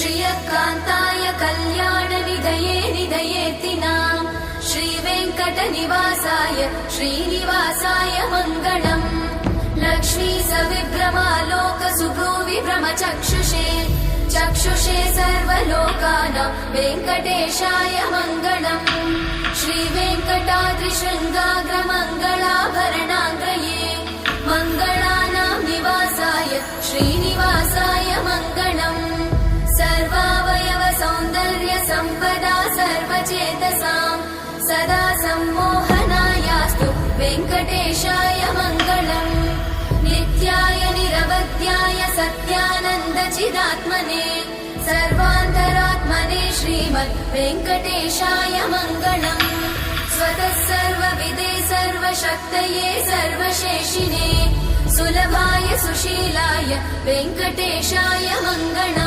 श्रियकान्ताय कल्याणनिधये निधयेतिनाम् श्रीवेङ्कटनिवासाय श्रीनिवासाय मङ्गलम् लक्ष्मी सविभ्रमालोकसुभ्रूविभ्रमचक्षुषे चक्षुषे सर्वलोकानां वेङ्कटेशाय मङ्गलम् श्रीवेङ्कटाद्रिशृङ्गाग्रमङ्गलाभरणाङ्ग्रये मङ्गलानां निवासाय श्रीनिवासाय मङ्गलम् सर्वावयव सौन्दर्य सम्पदा सर्वचेतसां सदा सम्मोहनायास्तु वेङ्कटेशाय मङ्गलम् नित्याय निरवध्याय सत्यानन्दचिदात्मने सर्वान्तरात्मने श्रीमद् वेङ्कटेशाय मङ्गलम् स्वतः सर्वविदे सर्वशक्तये सर्वशेषिने सुलभाय सुशीलाय वेङ्कटेशाय मङ्गलम्।